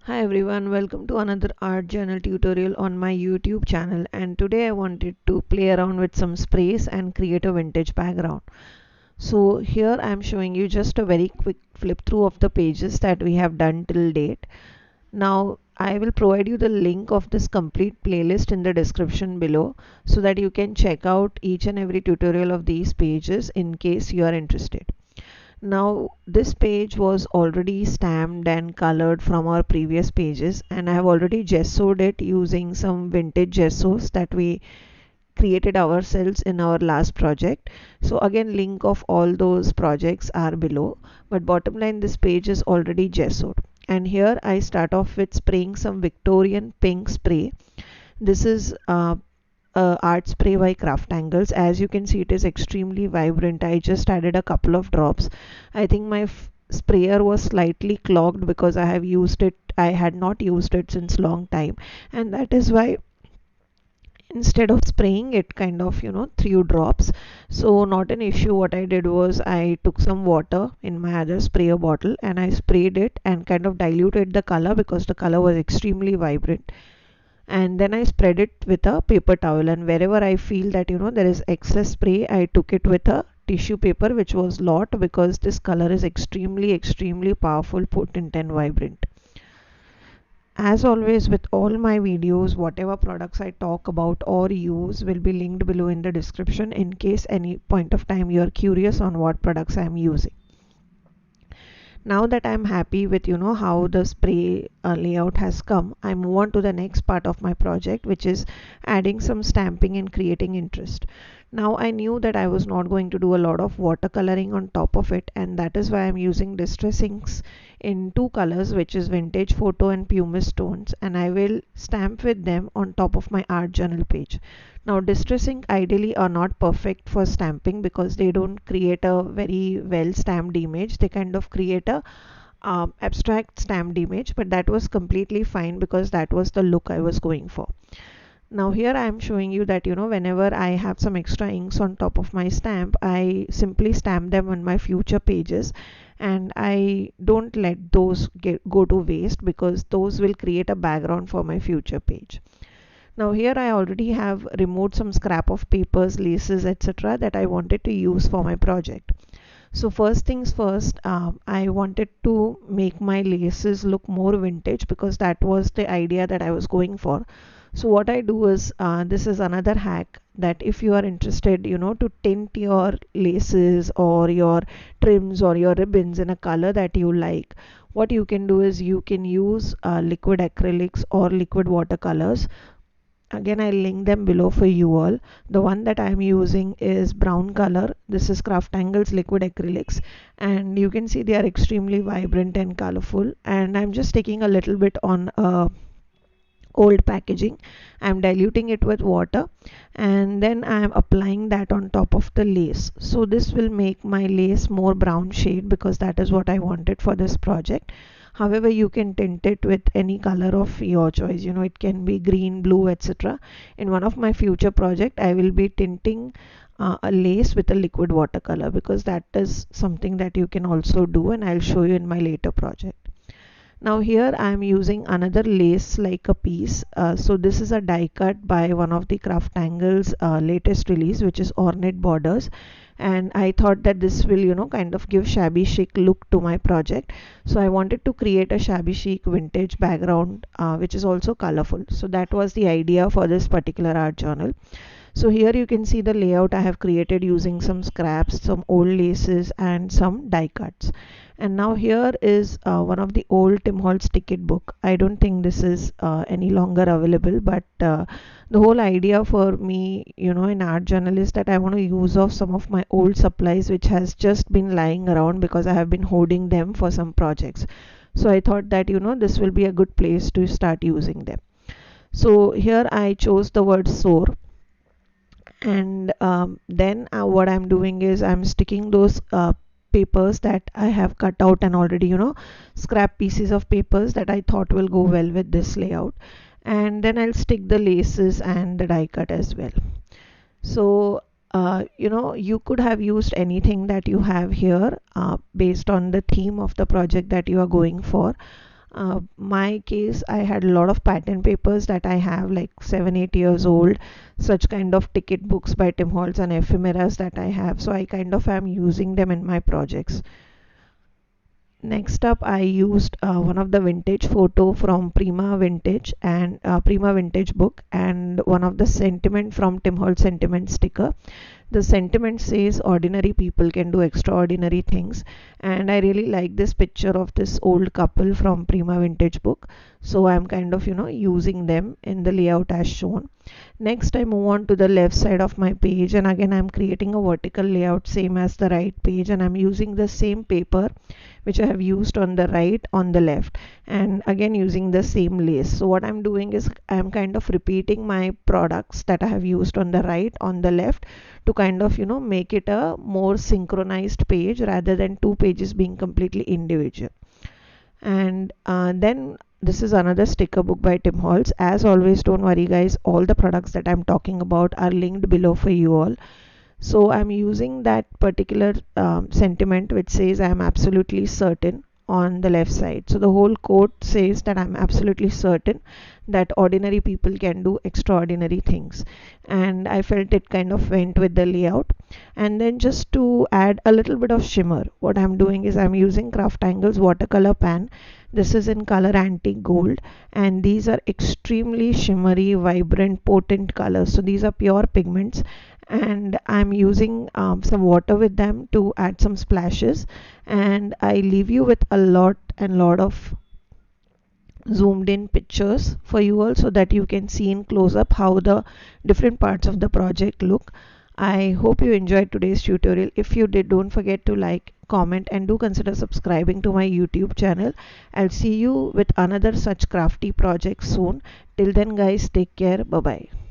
Hi everyone, welcome to another art journal tutorial on my YouTube channel, and today I wanted to play around with some sprays and create a vintage background. So here I am showing you just a very quick flip through of the pages that we have done till date. Now I will provide you the link of this complete playlist in the description below so that you can check out each and every tutorial of these pages in case you are interested. Now this page was already stamped and colored from our previous pages, and I have already gessoed it using some vintage gessos that we created ourselves in our last project. So again, link of all those projects are below, but bottom line, this page is already gessoed. And here I start off with spraying some Victorian pink spray. This is art spray by CrafTangles. As you can see, it is extremely vibrant. I just added a couple of drops. I think my sprayer was slightly clogged because I had not used it since long time, and that is why instead of spraying it kind of threw drops. So not an issue. What I did was I took some water in my other sprayer bottle and I sprayed it and kind of diluted the color because the color was extremely vibrant, and then I spread it with a paper towel, and wherever I feel that there is excess spray, I took it with a tissue paper, which was lot, because this color is extremely powerful, potent and vibrant. As always with all my videos, whatever products I talk about or use will be linked below in the description in case any point of time you are curious on what products I am using. Now that I'm happy with how the spray layout has come, I move on to the next part of my project, which is adding some stamping and creating interest. Now I knew that I was not going to do a lot of watercoloring on top of it, and that is why I'm using distress inks in two colors, which is vintage photo and pumice stones, and I will stamp with them on top of my art journal page. Now distress ink ideally are not perfect for stamping because they don't create a very well stamped image. They kind of create a abstract stamped image, but that was completely fine because that was the look I was going for. Now here I am showing you that whenever I have some extra inks on top of my stamp, I simply stamp them on my future pages, and I don't let those go to waste because those will create a background for my future page. Now here I already have removed some scrap of papers, laces, etc. that I wanted to use for my project. So first things first, I wanted to make my laces look more vintage because that was the idea that I was going for. So what I do is, this is another hack, that if you are interested to tint your laces or your trims or your ribbons in a color that you like, what you can do is you can use liquid acrylics or liquid watercolors. Again, I'll link them below for you all. The one that I'm using is brown color. This is CrafTangles liquid acrylics, and you can see they are extremely vibrant and colorful, and I'm just taking a little bit on old packaging. I'm diluting it with water, and then I'm applying that on top of the lace. So this will make my lace more brown shade because that is what I wanted for this project. However, you can tint it with any color of your choice. It can be green, blue, etc. In one of my future project, I will be tinting a lace with a liquid watercolor because that is something that you can also do, and I'll show you in my later project. Now here I am using another lace like a piece. So this is a die cut by one of the CrafTangles latest release, which is ornate borders, and I thought that this will kind of give shabby chic look to my project. So I wanted to create a shabby chic vintage background, which is also colorful. So that was the idea for this particular art journal. So here you can see the layout I have created using some scraps, some old laces and some die cuts. And now here is one of the old Tim Holtz ticket book. I don't think this is any longer available, but the whole idea for me in art journal is that I want to use of some of my old supplies which has just been lying around because I have been hoarding them for some projects. So I thought that this will be a good place to start using them. So here I chose the word soar, and then what I'm doing is I'm sticking those papers that I have cut out and already scrap pieces of papers that I thought will go well with this layout, and then I'll stick the laces and the die cut as well. So you could have used anything that you have here based on the theme of the project that you are going for. My case, I had a lot of pattern papers that I have, like 7 8 years old, such kind of ticket books by Tim Holtz and ephemeras that I have, so I kind of am using them in my projects. Next up, I used one of the vintage photo from Prima Vintage and Prima Vintage book, and one of the sentiment from Tim Holtz sentiment sticker. The sentiment says ordinary people can do extraordinary things, and I really like this picture of this old couple from Prima Vintage book, so I'm kind of using them in the layout as shown. Next, I move on to the left side of my page, and again I'm creating a vertical layout same as the right page, and I'm using the same paper which I have used on the right on the left, and again using the same lace. So what I'm doing is I'm kind of repeating my products that I have used on the right on the left to kind of make it a more synchronized page rather than two pages being completely individual. And then this is another sticker book by Tim Holtz. As always, don't worry guys, all the products that I'm talking about are linked below for you all. So I'm using that particular sentiment which says I'm absolutely certain on the left side. So the whole quote says that I'm absolutely certain that ordinary people can do extraordinary things, and I felt it kind of went with the layout. And then just to add a little bit of shimmer, what I'm doing is I'm using CrafTangles watercolor pan. This is in color antique gold, and these are extremely shimmery, vibrant, potent colors. So these are pure pigments, and I'm using some water with them to add some splashes, and I leave you with a lot of zoomed in pictures for you all so that you can see in close up how the different parts of the project look. I hope you enjoyed today's tutorial. If you did, don't forget to like, comment, and do consider subscribing to my YouTube channel. I'll see you with another such crafty project soon. Till then guys, take care. Bye bye.